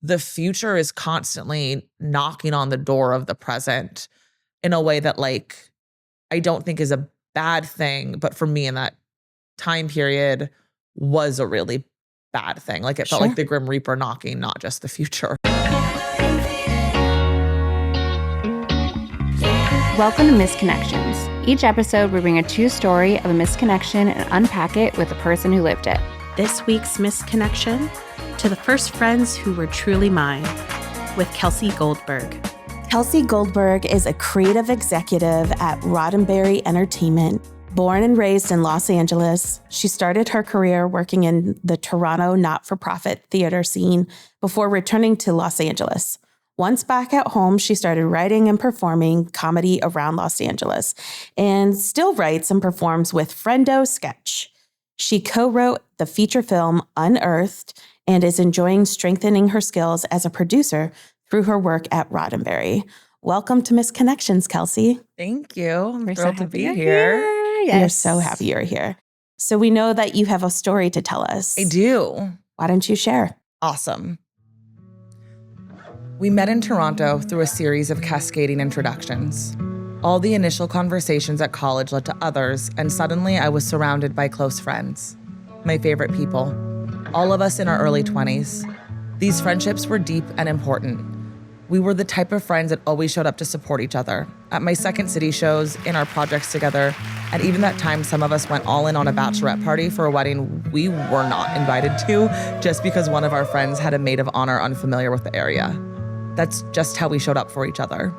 the future is constantly knocking on the door of the present in a way that like I don't think is a bad thing, but for me in that time period was a really bad thing. Like it felt like the Grim Reaper knocking, not just the future. Welcome to Misconnections. Each episode, we bring a true story of a misconnection and unpack it with the person who lived it. This week's misconnection, to the first friends who were truly mine, with Kelsey Goldberg. Kelsey Goldberg is a creative executive at Roddenberry Entertainment. Born and raised in Los Angeles, she started her career working in the Toronto not-for-profit theater scene before returning to Los Angeles. Once back at home, she started writing and performing comedy around Los Angeles and still writes and performs with Friendo Sketch. She co-wrote the feature film Unearthed and is enjoying strengthening her skills as a producer through her work at Roddenberry. Welcome to Misconnections, Kelsey. Thank you. I'm We're thrilled so to be happy here. Yes. We're so happy you're here. So we know that you have a story to tell us. I do. Why don't you share? Awesome. We met in Toronto through a series of cascading introductions. All the initial conversations at college led to others, and suddenly I was surrounded by close friends. My favorite people. All of us in our early 20s. These friendships were deep and important. We were the type of friends that always showed up to support each other. At my Second City shows, in our projects together, and even that time some of us went all in on a bachelorette party for a wedding we were not invited to just because one of our friends had a maid of honor unfamiliar with the area. That's just how we showed up for each other.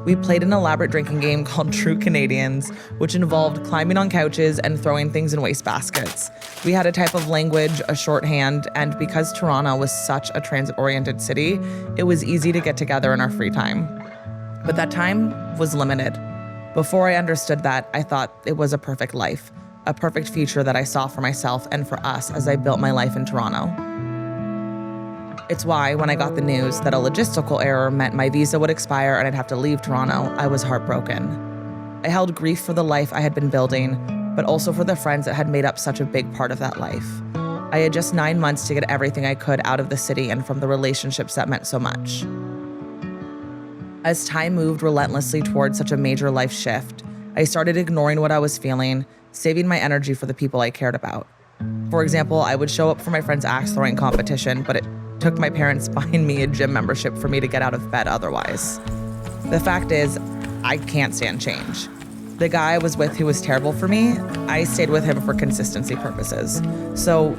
We played an elaborate drinking game called True Canadians, which involved climbing on couches and throwing things in wastebaskets. We had a type of language, a shorthand, and because Toronto was such a transit-oriented city, it was easy to get together in our free time. But that time was limited. Before I understood that, I thought it was a perfect life, a perfect future that I saw for myself and for us as I built my life in Toronto. It's why, when I got the news that a logistical error meant my visa would expire and I'd have to leave Toronto, I was heartbroken. I held grief for the life I had been building, but also for the friends that had made up such a big part of that life. I had just 9 months to get everything I could out of the city and from the relationships that meant so much. As time moved relentlessly towards such a major life shift, I started ignoring what I was feeling, saving my energy for the people I cared about. For example, I would show up for my friend's axe throwing competition, but it took my parents buying me a gym membership for me to get out of bed otherwise. The fact is, I can't stand change. The guy I was with who was terrible for me, I stayed with him for consistency purposes. So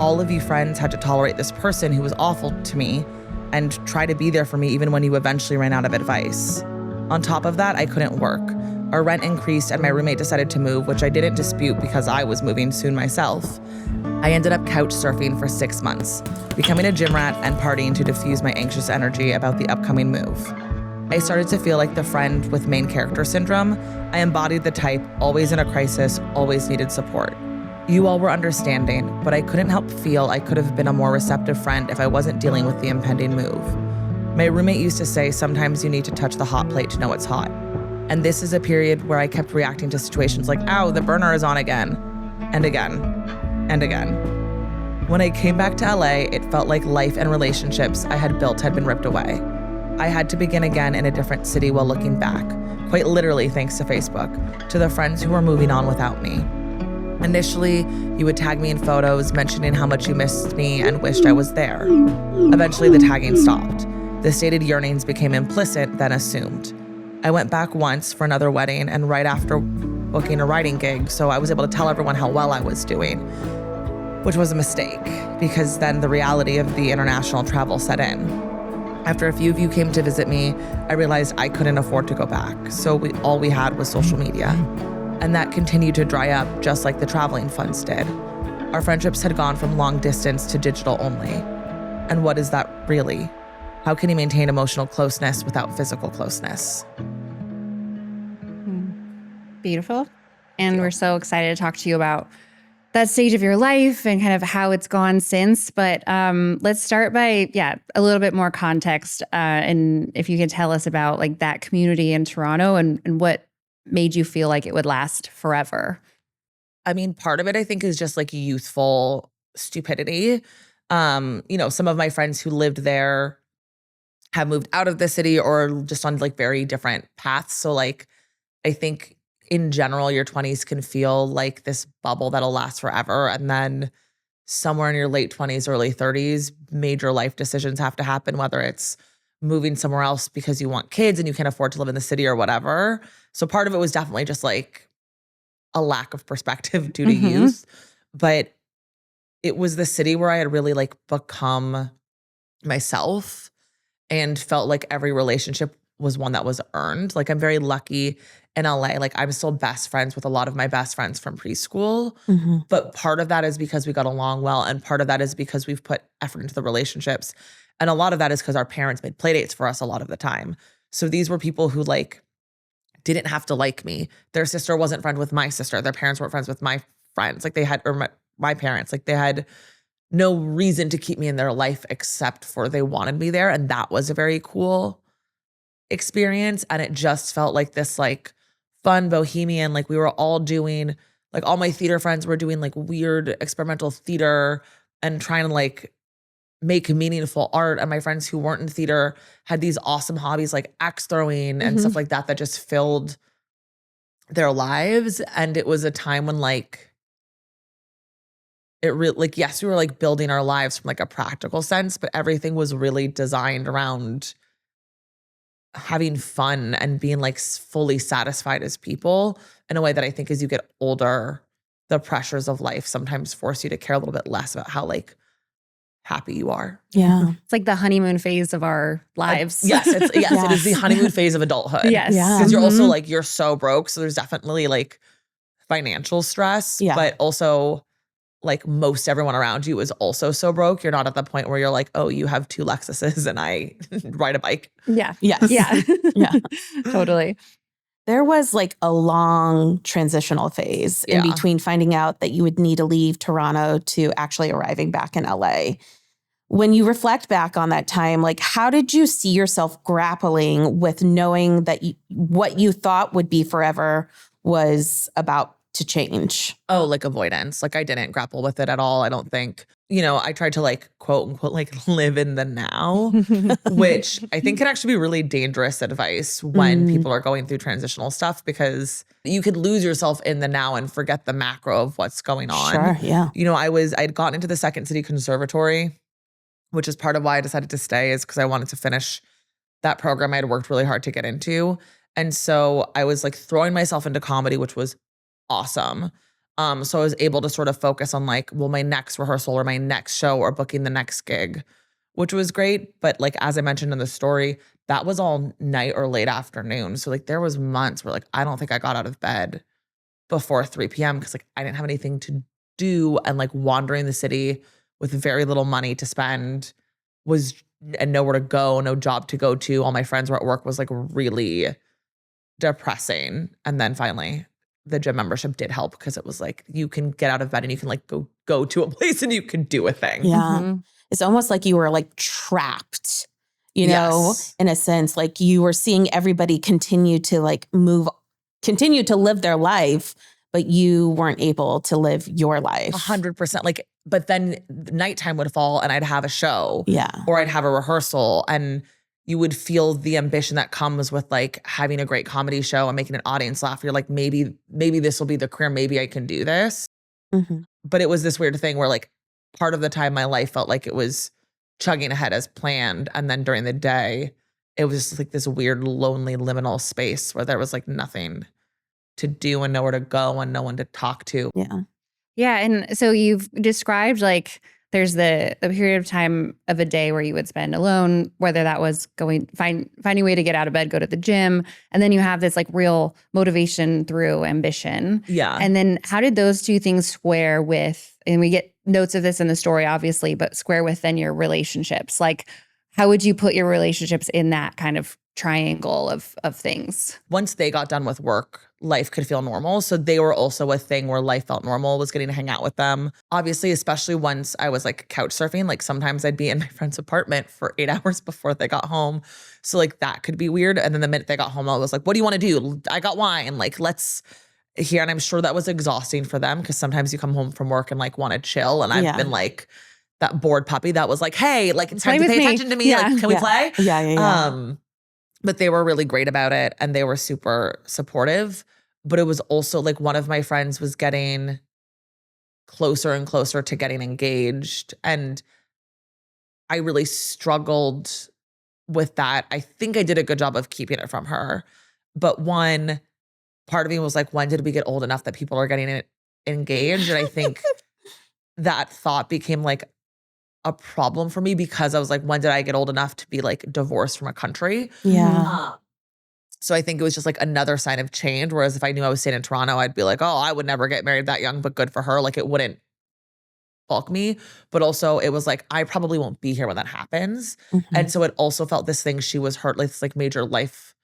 all of you friends had to tolerate this person who was awful to me and try to be there for me even when you eventually ran out of advice. On top of that, I couldn't work. Our rent increased and my roommate decided to move, which I didn't dispute because I was moving soon myself. I ended up couch surfing for 6 months, becoming a gym rat and partying to diffuse my anxious energy about the upcoming move. I started to feel like the friend with main character syndrome. I embodied the type, always in a crisis, always needed support. You all were understanding, but I couldn't help feel I could have been a more receptive friend if I wasn't dealing with the impending move. My roommate used to say sometimes you need to touch the hot plate to know it's hot. And this is a period where I kept reacting to situations like, ow, the burner is on again, and again, and again. When I came back to LA, it felt like life and relationships I had built had been ripped away. I had to begin again in a different city while looking back, quite literally thanks to Facebook, to the friends who were moving on without me. Initially, you would tag me in photos mentioning how much you missed me and wished I was there. Eventually, the tagging stopped. The stated yearnings became implicit, then assumed. I went back once for another wedding and right after booking a writing gig, so I was able to tell everyone how well I was doing, which was a mistake because then the reality of the international travel set in. After a few of you came to visit me, I realized I couldn't afford to go back, so all we had was social media. And that continued to dry up just like the traveling funds did. Our friendships had gone from long distance to digital only. And what is that really? How can you maintain emotional closeness without physical closeness? Beautiful. And we're so excited to talk to you about that stage of your life and kind of how it's gone since. But let's start by, a little bit more context. And if you could tell us about like that community in Toronto and what made you feel like it would last forever. I mean, part of it I think is just like youthful stupidity. Some of my friends who lived there have moved out of the city or just on like very different paths. So like, I think in general, your 20s can feel like this bubble that'll last forever. And then somewhere in your late 20s, early 30s, major life decisions have to happen, whether it's moving somewhere else because you want kids and you can't afford to live in the city or whatever. So part of it was definitely just like a lack of perspective due to youth. But it was the city where I had really like become myself and felt like every relationship was one that was earned. Like I'm very lucky in LA. Like I'm still best friends with a lot of my best friends from preschool. But part of that is because we got along well. And part of that is because we've put effort into the relationships. And a lot of that is because our parents made play dates for us a lot of the time. So these were people who like didn't have to like me. Their sister wasn't friends with my sister. Their parents weren't friends with my friends. Like they had, or my parents, like they had no reason to keep me in their life except for they wanted me there. And that was a very cool experience. And it just felt like this like fun bohemian, like we were all doing, like all my theater friends were doing like weird experimental theater and trying to like make meaningful art. And my friends who weren't in theater had these awesome hobbies like axe throwing and stuff like that just filled their lives. And it was a time when like, it really like, yes, we were like building our lives from like a practical sense, but everything was really designed around having fun and being like fully satisfied as people in a way that I think as you get older, the pressures of life sometimes force you to care a little bit less about how like happy you are. Yeah. It's like the honeymoon phase of our lives. It is the honeymoon phase of adulthood. Yes. Yeah. Because you're also like, you're so broke. So there's definitely like financial stress, but also like most everyone around you is also so broke. You're not at the point where you're like, oh, you have 2 Lexuses and I ride a bike. Yeah. Yes. Yeah. Yeah. Totally. There was like a long transitional phase in between finding out that you would need to leave Toronto to actually arriving back in LA. When you reflect back on that time, like how did you see yourself grappling with knowing that what you thought would be forever was about to change? Oh, like avoidance. Like I didn't grapple with it at all. I don't think, I tried to like quote unquote, like live in the now, which I think can actually be really dangerous advice when people are going through transitional stuff because you could lose yourself in the now and forget the macro of what's going on. Sure, yeah. I'd gotten into the Second City Conservatory, which is part of why I decided to stay is because I wanted to finish that program I had worked really hard to get into. And so I was like throwing myself into comedy, which was awesome. So I was able to sort of focus on like, well, my next rehearsal or my next show or booking the next gig, which was great. But like, as I mentioned in the story, that was all night or late afternoon. So like there was months where like, I don't think I got out of bed before 3 p.m. because like I didn't have anything to do. And like wandering the city with very little money to spend and nowhere to go, no job to go to. All my friends were at work was like really depressing. And then finally the gym membership did help because it was like, you can get out of bed and you can like go to a place and you can do a thing. Yeah. It's almost like you were like trapped, in a sense, like you were seeing everybody continue to live their life, but you weren't able to live your life. 100%. Like, but then nighttime would fall and I'd have a show. Yeah. Or I'd have a rehearsal and you would feel the ambition that comes with like having a great comedy show and making an audience laugh. You're like, maybe this will be the career. Maybe I can do this. But it was this weird thing where like part of the time my life felt like it was chugging ahead as planned. And then during the day, it was just like this weird, lonely, liminal space where there was like nothing to do and nowhere to go and no one to talk to. Yeah. Yeah. And so you've described like there's the period of time of a day where you would spend alone, whether that was finding a way to get out of bed, go to the gym. And then you have this like real motivation through ambition. Yeah. And then how did those two things square with, and we get notes of this in the story, obviously, but square with then your relationships? Like, how would you put your relationships in that kind of triangle of things? Once they got done with work, life could feel normal. So they were also a thing where life felt normal, was getting to hang out with them. Obviously, especially once I was like couch surfing, like sometimes I'd be in my friend's apartment for 8 hours before they got home. So like that could be weird. And then the minute they got home, I was like, what do you want to do? I got wine. Like, let's here. And I'm sure that was exhausting for them because sometimes you come home from work and like want to chill. And I've been like, that bored puppy that was like, hey, like it's time Play to with pay me. attention to me. Yeah. Like, can we play? Yeah. But they were really great about it and they were super supportive. But it was also like one of my friends was getting closer and closer to getting engaged. And I really struggled with that. I think I did a good job of keeping it from her. But one part of me was like, when did we get old enough that people are getting engaged? And I think that thought became like a problem for me because I was like, when did I get old enough to be like divorced from a country? Yeah. So I think it was just like another sign of change. Whereas if I knew I was staying in Toronto, I'd be like, oh, I would never get married that young, but good for her. Like it wouldn't balk me. But also it was like, I probably won't be here when that happens. And so it also felt this thing she was hurt, like this like major life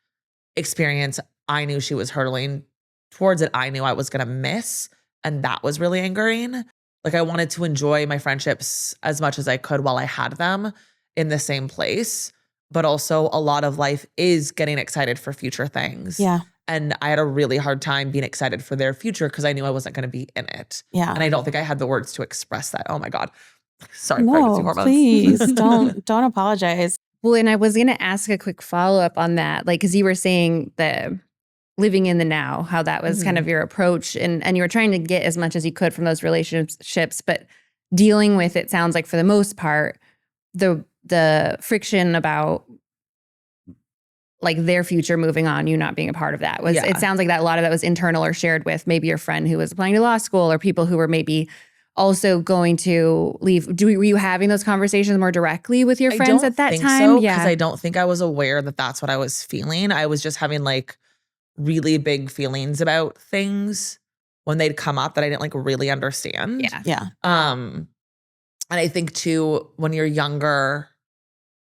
experience. I knew she was hurtling towards it. I knew I was going to miss. And that was really angering. Like I wanted to enjoy my friendships as much as I could while I had them in the same place. But also a lot of life is getting excited for future things. Yeah. And I had a really hard time being excited for their future because I knew I wasn't going to be in it. Yeah. And I don't think I had the words to express that. Oh my God. Sorry, No, pregnancy hormones. please don't apologize. Well, and I was going to ask a quick follow-up on that, like, because you were saying the living in the now, how that was kind of your approach, and you were trying to get as much as you could from those relationships, but dealing with, it sounds like for the most part, the friction about like their future moving on, you not being a part of that was, it sounds like that a lot of that was internal or shared with maybe your friend who was applying to law school or people who were maybe also going to leave. Were you having those conversations more directly with your friends at that time? I don't think so, because I don't think I was aware that that's what I was feeling. I was just having like really big feelings about things when they'd come up that I didn't like really understand. Yeah. And I think too, when you're younger,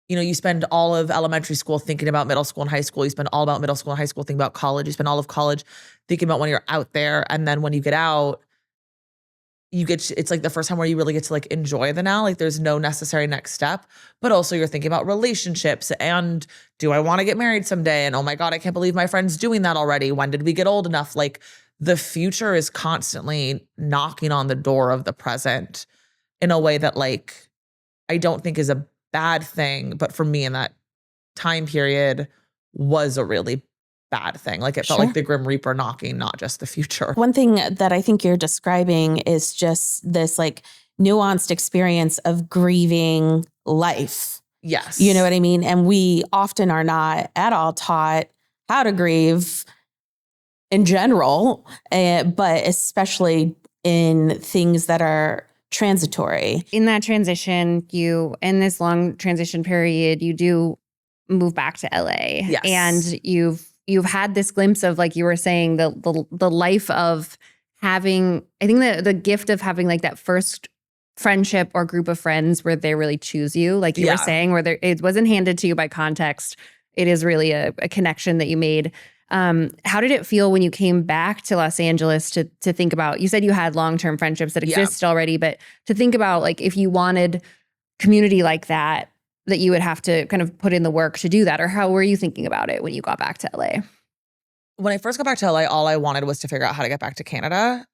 you know, you spend all of elementary school thinking about middle school and high school. You spend all about middle school and high school thinking about college. You spend all of college thinking about when you're out there. And then when you get out, it's like the first time where you really get to like enjoy the now. Like there's no necessary next step, but also you're thinking about relationships and do I want to get married someday? And oh my God, I can't believe my friend's doing that already. When did we get old enough? Like the future is constantly knocking on the door of the present in a way that like, I don't think is a bad thing, but for me in that time period was a really bad thing. Like it felt like the Grim Reaper knocking, not just the future. One thing that I think you're describing is just this like nuanced experience of grieving life. Yes. You know what I mean? And we often are not at all taught how to grieve in general, but especially in things that are transitory. In that transition, in this long transition period, you do move back to LA. Yes. And you've had this glimpse of, like you were saying, the life of having, I think the gift of having like that first friendship or group of friends where they really choose you, like you were saying, where it wasn't handed to you by context. It is really a connection that you made. How did it feel when you came back to Los Angeles to think about, you said you had long-term friendships that exist already, but to think about like if you wanted community like that you would have to kind of put in the work to do that, or how were you thinking about it when you got back to LA? When I first got back to LA, all I wanted was to figure out how to get back to Canada,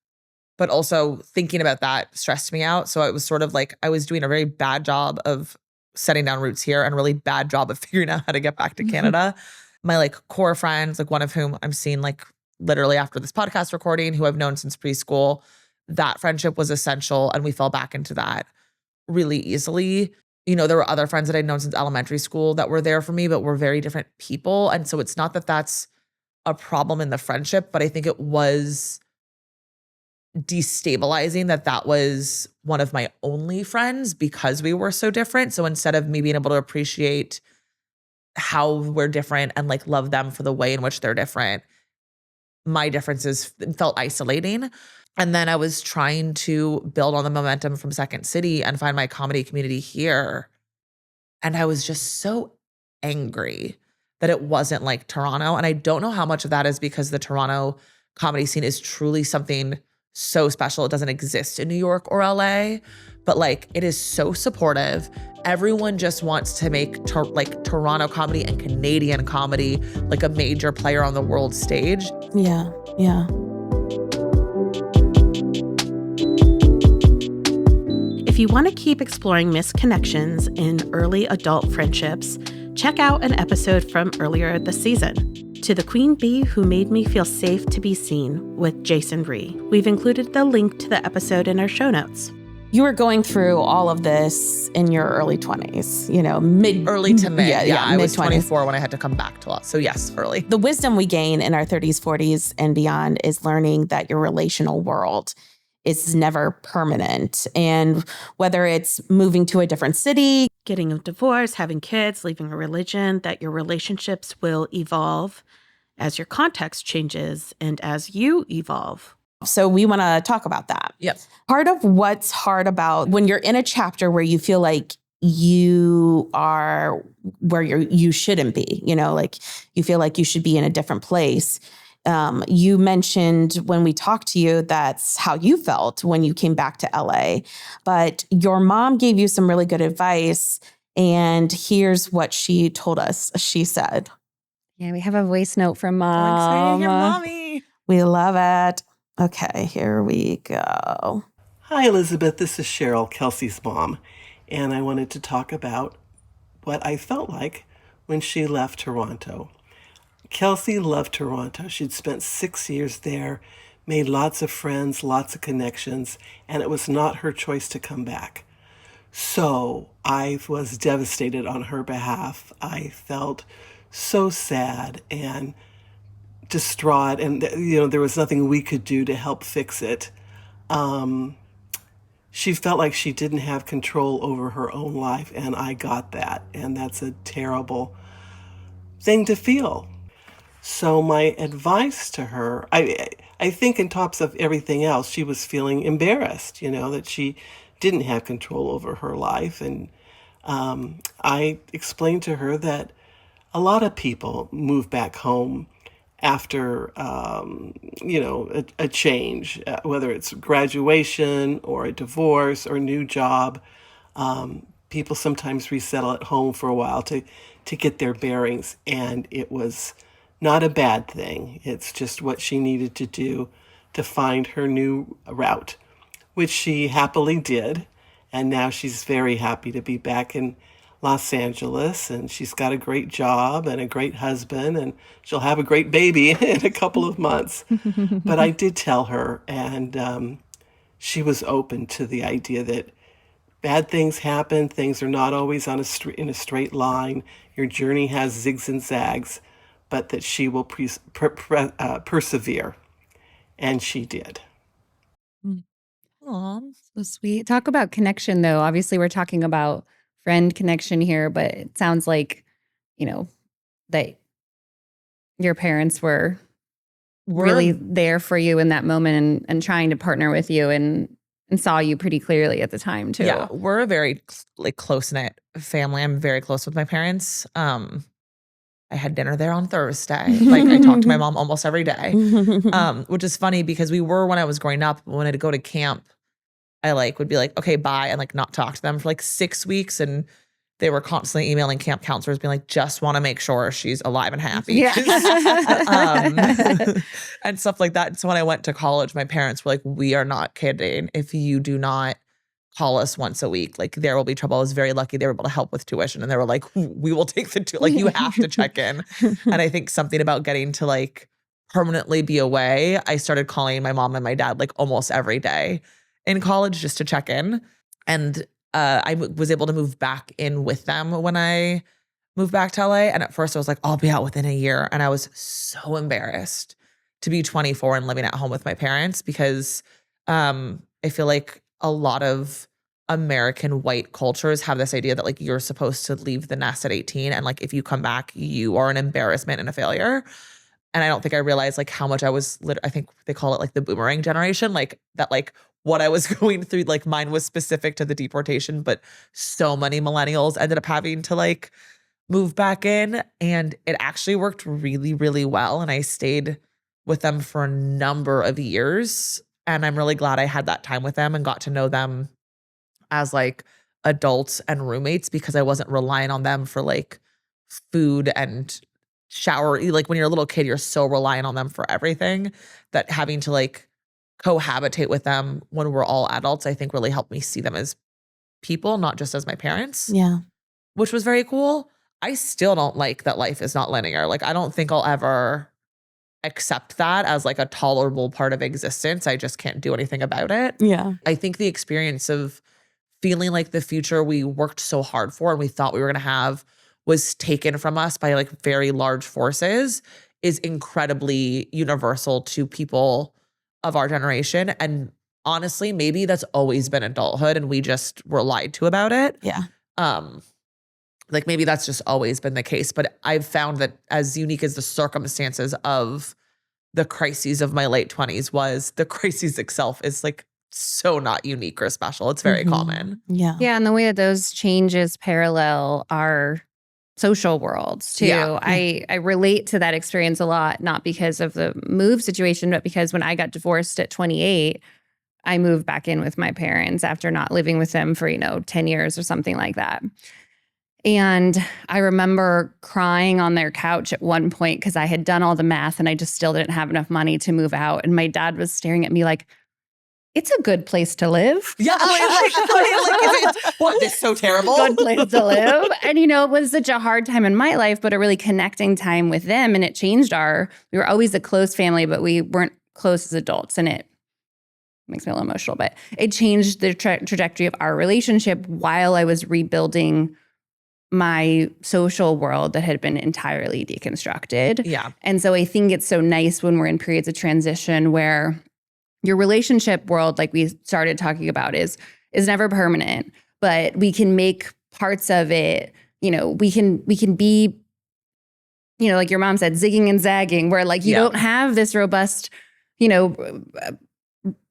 but also thinking about that stressed me out. So it was sort of like I was doing a very bad job of setting down roots here and a really bad job of figuring out how to get back to Canada. My like core friends, like one of whom I'm seeing like literally after this podcast recording, who I've known since preschool, that friendship was essential. And we fell back into that really easily. You know, there were other friends that I'd known since elementary school that were there for me, but were very different people. And so it's not that that's a problem in the friendship, but I think it was destabilizing that was one of my only friends because we were so different. So instead of me being able to appreciate how we're different and like love them for the way in which they're different, my differences felt isolating. And then I was trying to build on the momentum from Second City and find my comedy community here. And I was just so angry that it wasn't like Toronto. And I don't know how much of that is because the Toronto comedy scene is truly something so special. It doesn't exist in New York or LA, but like it is so supportive. Everyone just wants to make Toronto comedy and Canadian comedy like a major player on the world stage. Yeah. If If you want to keep exploring missed connections in early adult friendships, check out an episode from earlier this season, To the Queen Bee Who Made Me Feel Safe to Be Seen with Jason Rhee. We've included the link to the episode in our show notes. You were going through all of this in your early 20s, Early to mid. Yeah, I was mid-20s. 24 when I had to come back to law. So yes, early. The wisdom we gain in our 30s, 40s, and beyond is learning that your relational world is never permanent. And whether it's moving to a different city, Getting a divorce, having kids, leaving a religion, that your relationships will evolve as your context changes and as you evolve. so we want to talk about that. Yes. Part of what's hard about when you're in a chapter where you feel like you are where you shouldn't be, like you feel like you should be in a different place. You mentioned when we talked to you, that's how you felt when you came back to LA, but your mom gave you some really good advice. And here's what she told us. She said, Yeah, we have a voice note from I'm excited to Mom. hear mommy. we love it. Okay, here we go. Hi, Elizabeth. This is Cheryl, Kelsey's mom, and I wanted to talk about what I felt like when she left Toronto. Kelsey loved Toronto. She'd spent 6 years there, made lots of friends, lots of connections, and it was not her choice to come back. So I was devastated on her behalf. I felt so sad and distraught, and there was nothing we could do to help fix it. She felt like she didn't have control over her own life, and I got that, and that's a terrible thing to feel. So my advice to her, I think on tops of everything else, she was feeling embarrassed, that she didn't have control over her life. And I explained to her that a lot of people move back home after, a change, whether it's graduation or a divorce or a new job. People sometimes resettle at home for a while to get their bearings, and it was not a bad thing. It's just what she needed to do to find her new route, which she happily did. And now she's very happy to be back in Los Angeles, and she's got a great job and a great husband, and she'll have a great baby in a couple of months. But I did tell her, and she was open to the idea that bad things happen. Things are not always in a straight line. Your journey has zigs and zags, but that she will persevere. And she did. Aw, so sweet. Talk about connection, though. Obviously, we're talking about friend connection here, but it sounds like, that your parents were really there for you in that moment and trying to partner with you and saw you pretty clearly at the time, too. Yeah, we're a very close-knit family. I'm very close with my parents. I had dinner there on Thursday. I talked to my mom almost every day, which is funny because we were, when I was growing up, when I'd go to camp, I would be like, okay, bye, and not talk to them for 6 weeks. And they were constantly emailing camp counselors being like, just want to make sure she's alive and happy. Yeah. And stuff like that. And so when I went to college, my parents were like, we are not kidding. If you do not call us once a week, there will be trouble. I was very lucky they were able to help with tuition, and they were like, we will take the you have to check in. And I think something about getting to permanently be away, I started calling my mom and my dad almost every day in college just to check in. And I was able to move back in with them when I moved back to LA. And at first I was like, I'll be out within a year. And I was so embarrassed to be 24 and living at home with my parents because I feel like a lot of American white cultures have this idea that you're supposed to leave the nest at 18. And if you come back, you are an embarrassment and a failure. And I don't think I realized how much I was, I think they call it the boomerang generation, that what I was going through, mine was specific to the deportation, but so many millennials ended up having to move back in, and it actually worked really, really well. And I stayed with them for a number of years. And I'm really glad I had that time with them and got to know them as adults and roommates, because I wasn't relying on them for food and shower. When you're a little kid, you're so reliant on them for everything that having to cohabitate with them when we're all adults, I think really helped me see them as people, not just as my parents. Yeah. Which was very cool. I still don't like that life is not linear. Like, I don't think I'll ever accept that as like a tolerable part of existence. I just can't do anything about it. Yeah. I think the experience of feeling like the future we worked so hard for and we thought we were going to have was taken from us by like very large forces is incredibly universal to people of our generation. And honestly, maybe that's always been adulthood and we just were lied to about it. Yeah. Like maybe that's just always been the case. But I've found that as unique as the circumstances of the crises of my late 20s was, the crises itself is like so not unique or special. It's very common. Yeah. Yeah. And the way that those changes parallel our social worlds too. Yeah. I relate to that experience a lot, not because of the move situation, but because when I got divorced at 28, I moved back in with my parents after not living with them for, 10 years or something like that. And I remember crying on their couch at one point because I had done all the math and I just still didn't have enough money to move out. And my dad was staring at me like, it's a good place to live. Yeah. What, this is so terrible? Good place to live. And, it was such a hard time in my life, but a really connecting time with them. And it changed we were always a close family, but we weren't close as adults. And it makes me a little emotional, but it changed the trajectory of our relationship while I was rebuilding my social world that had been entirely deconstructed. Yeah. And so I think it's so nice when we're in periods of transition where your relationship world, like we started talking about, is never permanent, but we can make parts of it, we can be, like your mom said, zigging and zagging, where like you don't have this robust,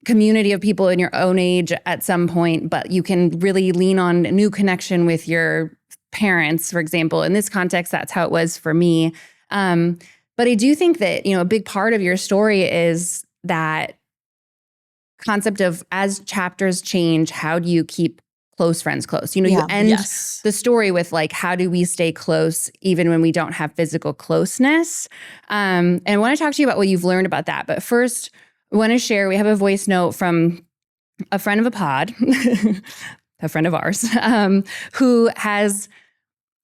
community of people in your own age at some point, but you can really lean on a new connection with your parents, for example. In this context, that's how it was for me. But I do think that, a big part of your story is that concept of as chapters change, how do you keep close friends close? You end the story with like, how do we stay close even when we don't have physical closeness? And I want to talk to you about what you've learned about that. But first, I want to share, we have a voice note from a friend of a pod, a friend of ours, who has,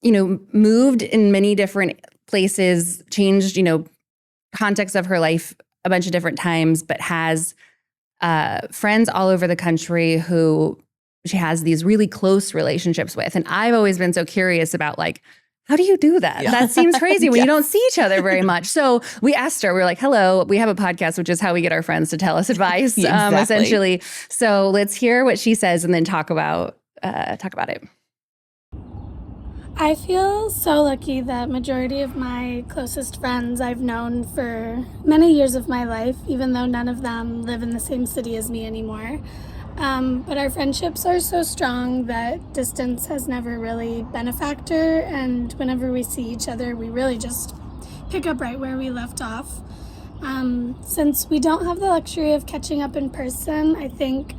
moved in many different places, changed, context of her life a bunch of different times, but has friends all over the country who she has these really close relationships with. And I've always been so curious about like, how do you do that? Yeah. That seems crazy when you don't see each other very much. So we asked her, we were like, hello, we have a podcast, which is how we get our friends to tell us advice, essentially. So let's hear what she says and then talk about it. I feel so lucky that majority of my closest friends I've known for many years of my life, even though none of them live in the same city as me anymore. But our friendships are so strong that distance has never really been a factor. And whenever we see each other, we really just pick up right where we left off. Since we don't have the luxury of catching up in person, I think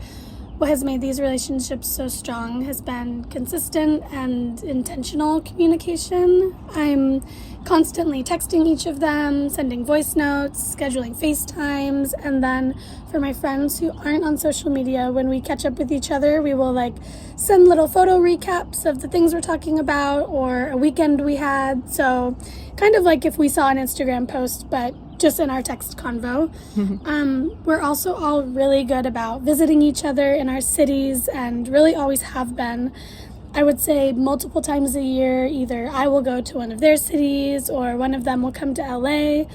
what has made these relationships so strong has been consistent and intentional communication. I'm constantly texting each of them, sending voice notes, scheduling FaceTimes, and then for my friends who aren't on social media, when we catch up with each other, we will like send little photo recaps of the things we're talking about or a weekend we had. So kind of like if we saw an Instagram post, but just in our text convo. We're also all really good about visiting each other in our cities and really always have been. I would say multiple times a year, either I will go to one of their cities or one of them will come to LA.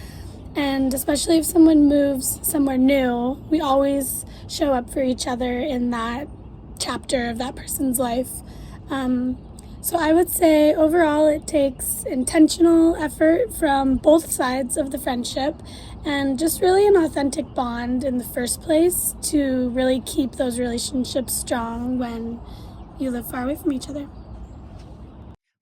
And especially if someone moves somewhere new, we always show up for each other in that chapter of that person's life. So I would say overall it takes intentional effort from both sides of the friendship and just really an authentic bond in the first place to really keep those relationships strong when you live far away from each other.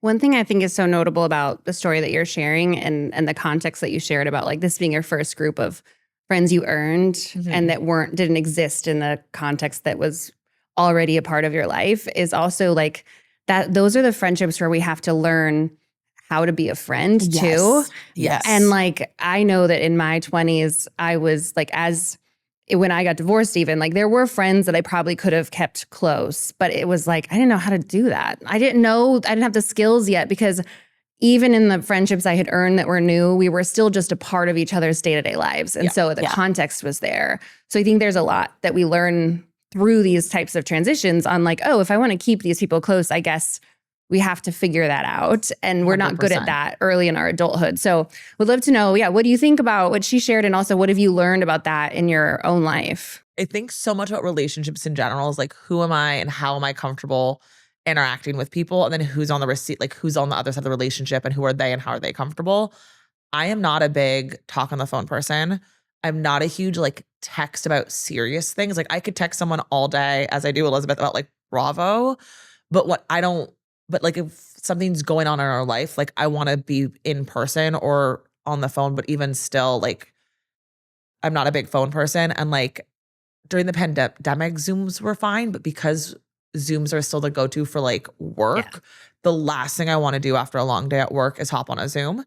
One thing I think is so notable about the story that you're sharing and the context that you shared about like this being your first group of friends you earned and that didn't exist in the context that was already a part of your life is also like that those are the friendships where we have to learn how to be a friend too. Yes. And like, I know that in my 20s, I was like, as when I got divorced, even like there were friends that I probably could have kept close, but it was like, I didn't know how to do that. I didn't have the skills yet, because even in the friendships I had earned that were new, we were still just a part of each other's day-to-day lives. And so the context was there. So I think there's a lot that we learn through these types of transitions on like, oh, if I want to keep these people close, I guess we have to figure that out. And we're not good at that early in our adulthood. So would love to know, what do you think about what she shared? And also, what have you learned about that in your own life? I think so much about relationships in general is like, who am I and how am I comfortable interacting with people? And then who's on the receipt, like who's on the other side of the relationship and who are they and how are they comfortable? I am not a big talk on the phone person. I'm not a huge like text about serious things. Like I could text someone all day, as I do Elizabeth, about like Bravo. But like if something's going on in our life, like I want to be in person or on the phone. But even still, like I'm not a big phone person. And like during the pandemic, Zooms were fine. But because Zooms are still the go-to for like work, the last thing I want to do after a long day at work is hop on a Zoom.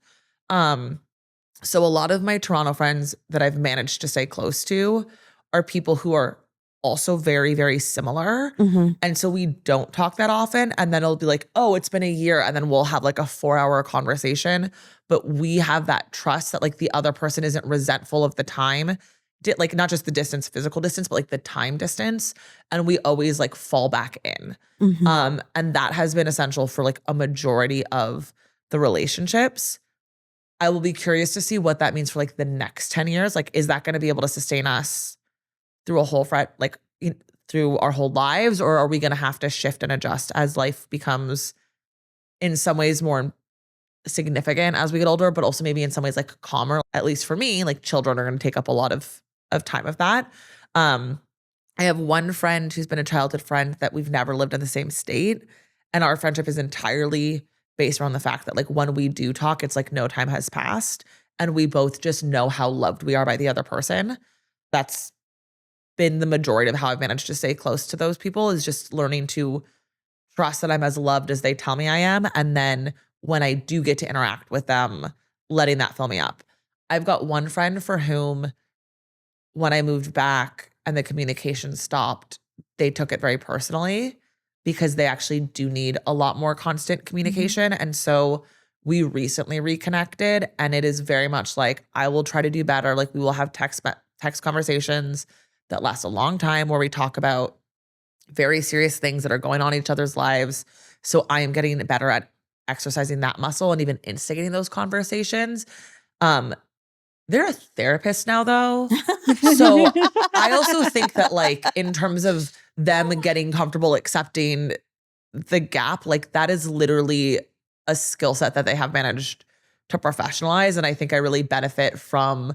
So a lot of my Toronto friends that I've managed to stay close to are people who are also very, very similar. And so we don't talk that often. And then it'll be like, oh, it's been a year. And then we'll have like a 4-hour conversation. But we have that trust that like the other person isn't resentful of the time, like not just the distance, physical distance, but like the time distance. And we always like fall back in. And that has been essential for like a majority of the relationships. I will be curious to see what that means for like the next 10 years. Like, is that going to be able to sustain us through a whole through our whole lives? Or are we going to have to shift and adjust as life becomes in some ways more significant as we get older, but also maybe in some ways like calmer? At least for me, like children are going to take up a lot of time of that. I have one friend who's been a childhood friend that we've never lived in the same state. And our friendship is entirely based around the fact that like when we do talk, it's like no time has passed. And we both just know how loved we are by the other person. That's been the majority of how I've managed to stay close to those people, is just learning to trust that I'm as loved as they tell me I am. And then when I do get to interact with them, letting that fill me up. I've got one friend for whom when I moved back and the communication stopped, they took it very personally because they actually do need a lot more constant communication. And so we recently reconnected, and it is very much like, I will try to do better. Like we will have text conversations that last a long time where we talk about very serious things that are going on in each other's lives. So I am getting better at exercising that muscle and even instigating those conversations. They're a therapist now though. So I also think that like in terms of them getting comfortable accepting the gap, like that is literally a skill set that they have managed to professionalize. And I think I really benefit from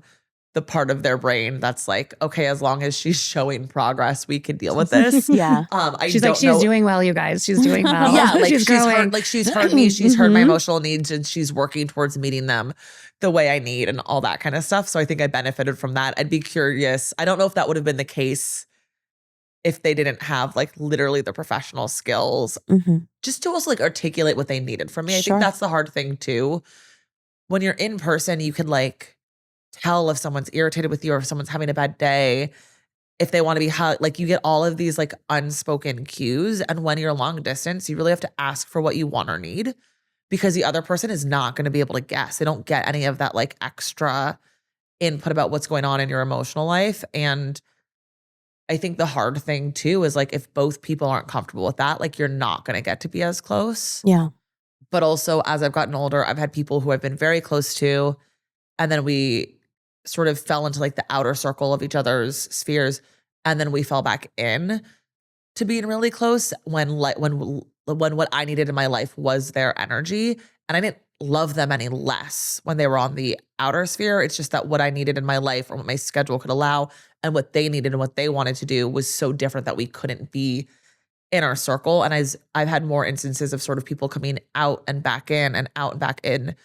the part of their brain that's like, okay, as long as she's showing progress, we can deal with this. She's doing well, you guys. She's doing well. Like she's growing. She's heard me, she's heard my emotional needs, and she's working towards meeting them the way I need and all that kind of stuff. So I think I benefited from that. I'd be curious. I don't know if that would have been the case if they didn't have like literally the professional skills just to also like articulate what they needed from me. I think that's the hard thing too. When you're in person, you can like tell if someone's irritated with you or if someone's having a bad day, if they want to be hugged. Like you get all of these like unspoken cues. And when you're long distance, you really have to ask for what you want or need, because the other person is not going to be able to guess. They don't get any of that like extra input about what's going on in your emotional life. And I think the hard thing too is like if both people aren't comfortable with that, like you're not going to get to be as close. Yeah. But also as I've gotten older, I've had people who I've been very close to, and then we sort of fell into like the outer circle of each other's spheres. And then we fell back in to being really close when what I needed in my life was their energy. And I didn't love them any less when they were on the outer sphere. It's just that what I needed in my life or what my schedule could allow and what they needed and what they wanted to do was so different that we couldn't be in our circle. And as I've had more instances of sort of people coming out and back in and out and back in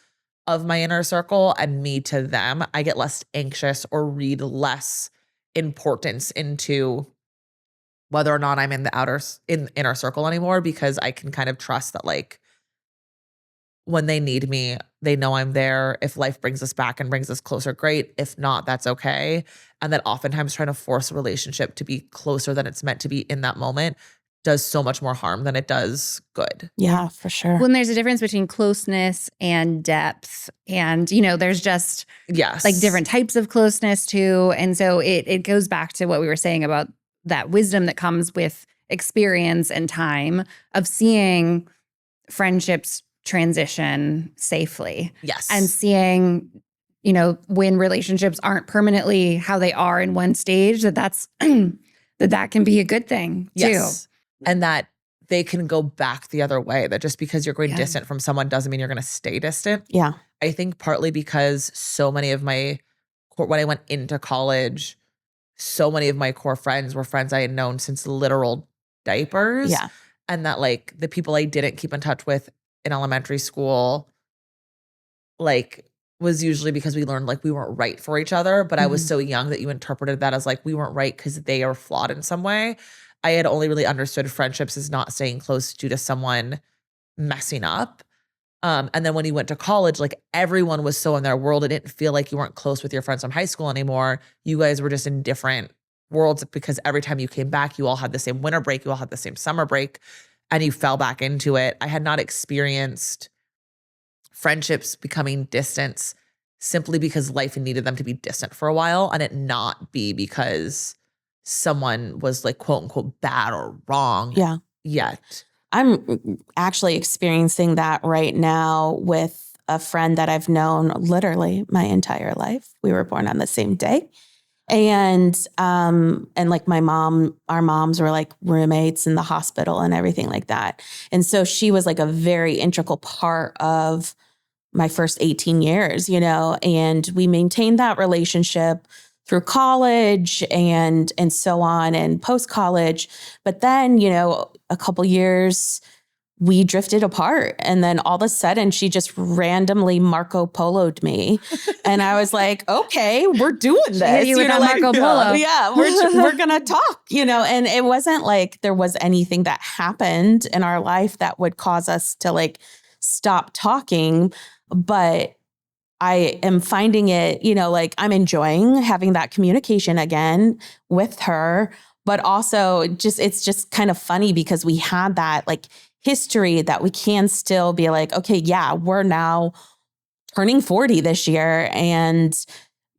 of my inner circle and me to them, I get less anxious or read less importance into whether or not I'm in the inner circle anymore, because I can kind of trust that like when they need me, They know I'm there. If life brings us back and brings us closer, great. If not, that's okay. And that oftentimes trying to force a relationship to be closer than it's meant to be in that moment does so much more harm than it does good. Yeah, for sure. When there's a difference between closeness and depth, and there's just Yes. like different types of closeness too. And so it goes back to what we were saying about that wisdom that comes with experience and time of seeing friendships transition safely. Yes. And seeing, when relationships aren't permanently how they are in one stage, that's that can be a good thing too. Yes. And that they can go back the other way. That just because you're going distant from someone doesn't mean you're going to stay distant. Yeah. I think partly because so many of when I went into college, so many of my core friends were friends I had known since literal diapers. Yeah. And that like the people I didn't keep in touch with in elementary school, like was usually because we learned like we weren't right for each other. But I was so young that you interpreted that as like we weren't right because they are flawed in some way. I had only really understood friendships as not staying close due to someone messing up. And then when you went to college, like everyone was so in their world. It didn't feel like you weren't close with your friends from high school anymore. You guys were just in different worlds because every time you came back, you all had the same winter break. You all had the same summer break and you fell back into it. I had not experienced friendships becoming distance simply because life needed them to be distant for a while and it not be because someone was like quote unquote bad or wrong yet. I'm actually experiencing that right now with a friend that I've known literally my entire life. We were born on the same day. And like our moms were like roommates in the hospital and everything like that. And so she was like a very integral part of my first 18 years, and we maintained that relationship through college and so on and post-college. But then, a couple years we drifted apart and then all of a sudden she just randomly Marco Polo'd me. And I was like, okay, we're doing this. You with that Marco Polo. Yeah, we're going to talk, and it wasn't like there was anything that happened in our life that would cause us to like stop talking. But I am finding it, like I'm enjoying having that communication again with her, but also it's just kind of funny because we had that like history that we can still be like, okay, yeah, we're now turning 40 this year and,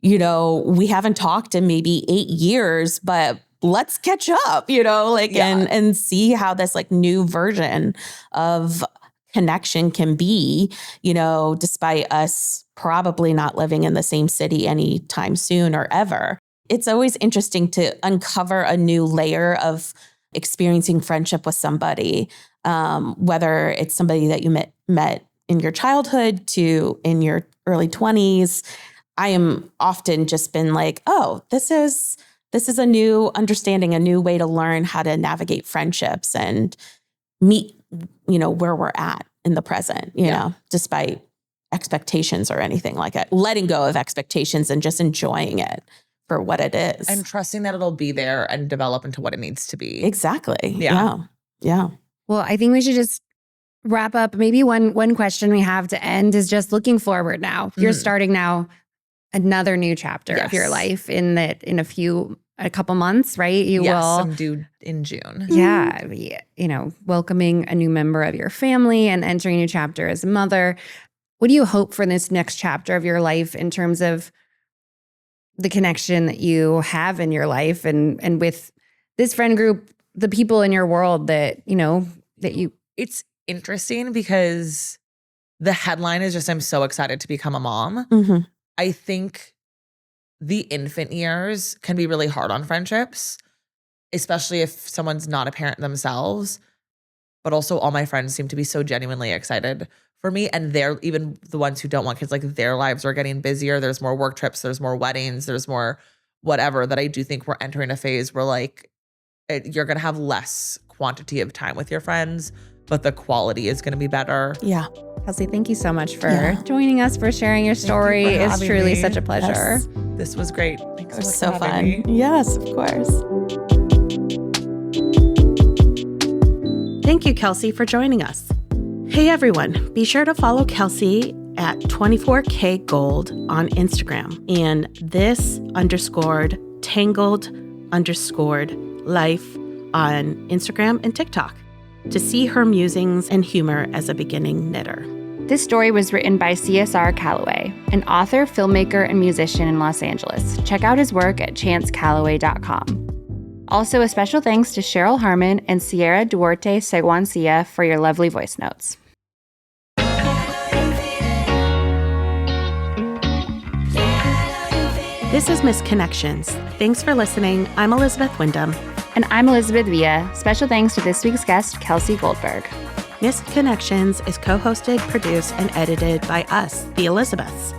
we haven't talked in maybe 8 years, but let's catch up, and see how this like new version of connection can be, despite us probably not living in the same city anytime soon or ever. It's always interesting to uncover a new layer of experiencing friendship with somebody, whether it's somebody that you met in your childhood to in your early 20s. I am often just been like, oh, this is a new understanding, a new way to learn how to navigate friendships and meet, where we're at in the present, despite expectations or anything like that. Letting go of expectations and just enjoying it for what it is. And trusting that it'll be there and develop into what it needs to be. Exactly. Yeah. Well, I think we should just wrap up. Maybe one question we have to end is just looking forward now. You're starting now another new chapter of your life in a couple months, right? I'm due in June. Yeah. Welcoming a new member of your family and entering a new chapter as a mother. What do you hope for this next chapter of your life in terms of the connection that you have in your life and with this friend group, the people in your world that you... It's interesting because the headline is just, I'm so excited to become a mom. Mm-hmm. I think the infant years can be really hard on friendships, especially if someone's not a parent themselves. But also all my friends seem to be so genuinely excited for me. And they're even the ones who don't want kids, like their lives are getting busier. There's more work trips, there's more weddings, there's more whatever, that I do think we're entering a phase where like you're going to have less quantity of time with your friends, but the quality is going to be better. Yeah. Kelsey, thank you so much for joining us, for sharing your story. It's truly such a pleasure. Yes. This was great. Thanks It was so so much for having fun. me. Yes, of course. Thank you, Kelsey, for joining us. Hey, everyone, be sure to follow Kelsey at 24kgold on Instagram and this_tangled_life on Instagram and TikTok to see her musings and humor as a beginning knitter. This story was written by CSR Calloway, an author, filmmaker, and musician in Los Angeles. Check out his work at chancecalloway.com. Also, a special thanks to Cheryl Harmon and Sierra Duarte Seguancia for your lovely voice notes. This is Misconnections. Thanks for listening. I'm Elizabeth Wyndham. And I'm Elizabeth Villa. Special thanks to this week's guest, Kelsey Goldberg. Misconnections is co-hosted, produced, and edited by us, the Elizabeths.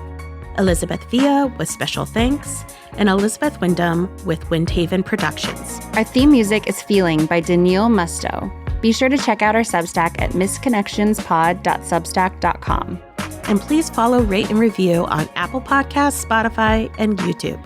Elizabeth Villa with special thanks, and Elizabeth Wyndham with Windhaven Productions. Our theme music is Feeling by Daniil Musto. Be sure to check out our Substack at misconnectionspod.substack.com. And please follow, rate, and review on Apple Podcasts, Spotify, and YouTube.